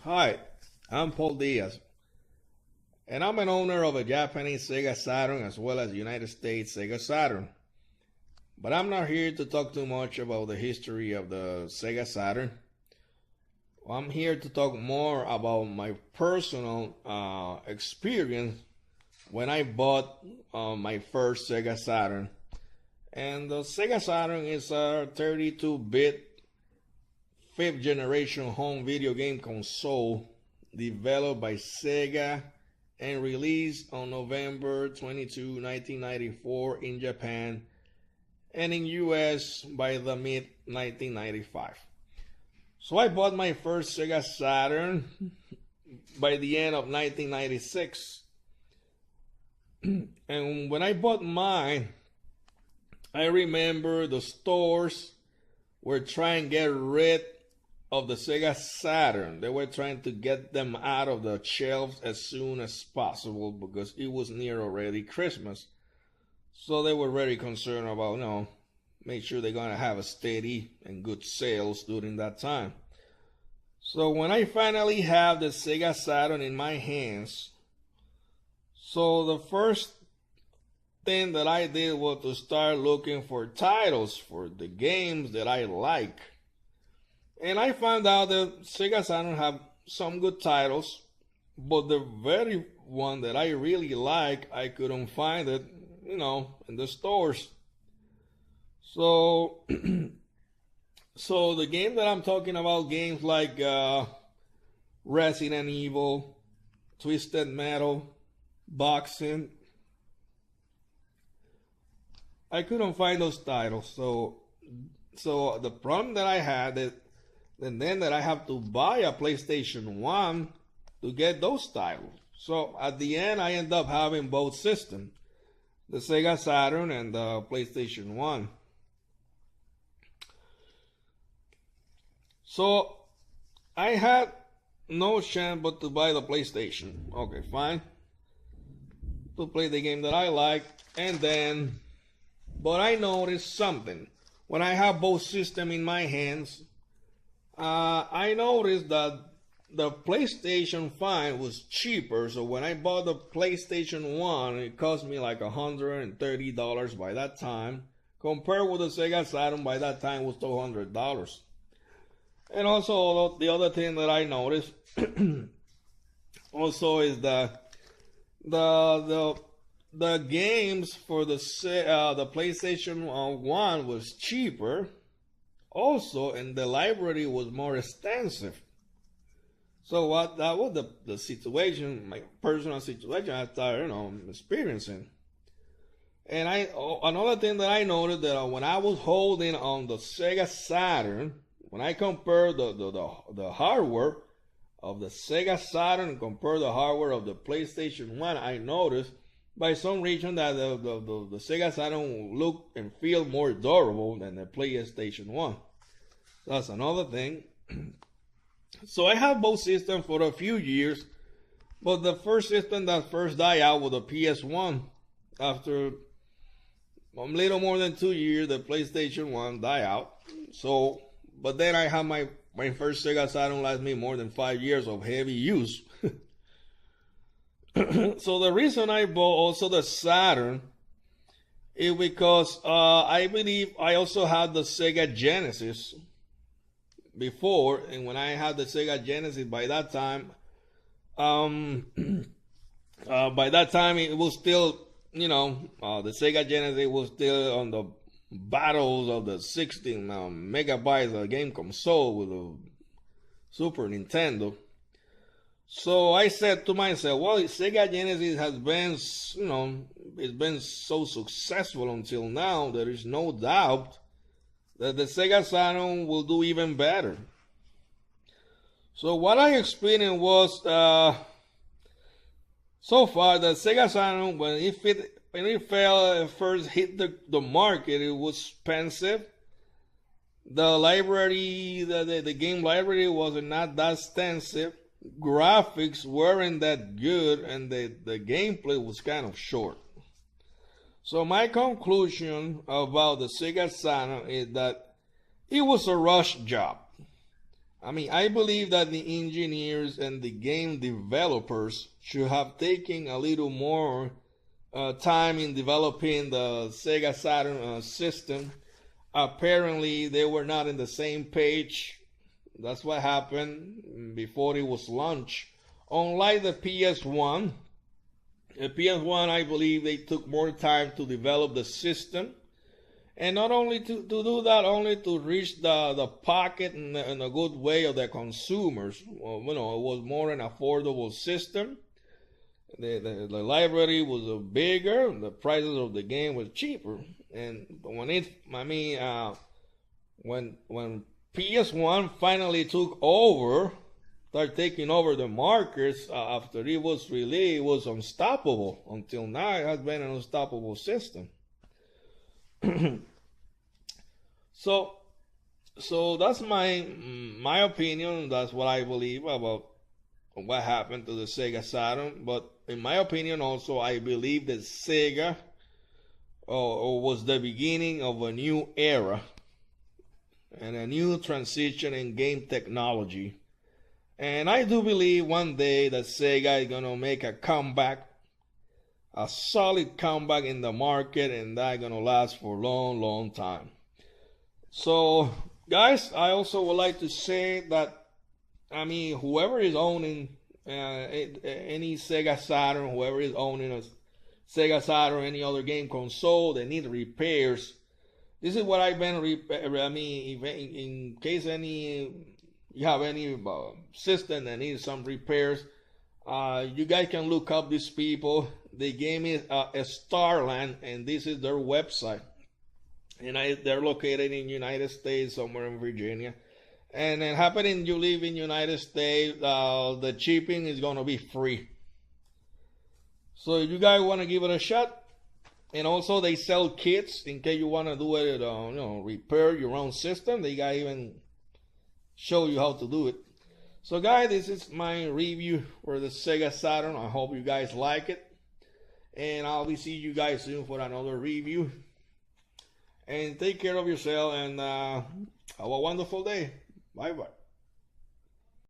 Hi, I'm Paul Diaz, and I'm an owner of a Japanese Sega Saturn as well as United States Sega Saturn. But I'm not here to talk too much about the history of the Sega Saturn. I'm here to talk more about my personal experience when I bought my first Sega Saturn. And the Sega Saturn is a 32-bit fifth generation home video game console developed by Sega and released on November 22, 1994 in Japan and in US by the mid 1995. So I bought my first Sega Saturn by the end of 1996. And when I bought mine, I remember the stores were trying to get rid of the Sega Saturn. They were trying to get them out of the shelves as soon as possible because it was near already Christmas. So they were very concerned about, make sure they're going to have a steady and good sales during that time. So when I finally have the Sega Saturn in my hands, so the first thing that I did was to start looking for titles for the games that I like. And I found out that Sega Saturn have some good titles, but the very one that I really like, I couldn't find it, in the stores. So, so the game that I'm talking about, games like Resident Evil, Twisted Metal, boxing, I couldn't find those titles. So the problem that I had is, and then that I have to buy a PlayStation 1 to get those titles. So at the end, I end up having both systems, the Sega Saturn and the PlayStation 1. So I had no chance but to buy the PlayStation. Okay, fine. To play the game that I like. And then, but I noticed something. When I have both systems in my hands, I noticed that the PlayStation 5 was cheaper. So when I bought the PlayStation 1, it cost me like $130 by that time. Compared with the Sega Saturn, by that time was $200. And also the other thing that I noticed also is that the games for the PlayStation 1 was cheaper. Also, and the library was more extensive. So that was the situation, my personal situation I started, experiencing. And another thing that I noticed that when I was holding on the Sega Saturn, when I compared the hardware of the Sega Saturn and compared the hardware of the PlayStation 1, I noticed by some reason that the Sega Saturn look and feel more durable than the PlayStation 1. That's another thing. So I have both systems for a few years, but the first system that first died out was the PS1. After a little more than 2 years, the PlayStation 1 died out. So, but then I had my first Sega Saturn last me more than 5 years of heavy use. So the reason I bought also the Saturn is because I believe I also had the Sega Genesis before, and when I had the Sega Genesis, by that time it was still, the Sega Genesis was still on the battles of the 16 megabytes game console with the Super Nintendo. So I said to myself, well, Sega Genesis has been, it's been so successful until now, there is no doubt that the Sega Saturn will do even better. So what I experienced was, so far, the Sega Saturn, when it first hit the market, it was expensive. The library, the game library was not that extensive. Graphics weren't that good, and the gameplay was kind of short. So my conclusion about the Sega Saturn is that it was a rush job. I mean, I believe that the engineers and the game developers should have taken a little more time in developing the Sega Saturn system. Apparently, they were not in the same page. That's what happened before it was launched. Unlike the PS1, the PS1, I believe they took more time to develop the system. And not only to do that, only to reach the pocket in a good way of the consumers. Well, it was more an affordable system. The library was bigger. The prices of the game was cheaper. And when PS1 finally took over, started taking over the markets after it was released, it was unstoppable. Until now, it has been an unstoppable system. So that's my opinion. That's what I believe about what happened to the Sega Saturn. But in my opinion, also I believe that Sega was the beginning of a new era and a new transition in game technology. And I do believe one day that Sega is gonna make a comeback, a solid comeback in the market, and that's gonna last for a long, long time. So, guys, I also would like to say that, I mean, whoever is owning any Sega Saturn, whoever is owning a Sega Saturn or any other game console that need repairs, this is what I've been. I mean, in case you have any system that needs some repairs, you guys can look up these people. The game is Starland, and this is their website. And they're located in United States, somewhere in Virginia. And it happening you live in United States, the shipping is gonna be free. So if you guys want to give it a shot, and also they sell kits in case you want to do it, repair your own system. They got even show you how to do it. So guys, this is my review for the Sega Saturn. I hope you guys like it, and I'll be seeing you guys soon for another review. And take care of yourself, and have a wonderful day. Bye bye.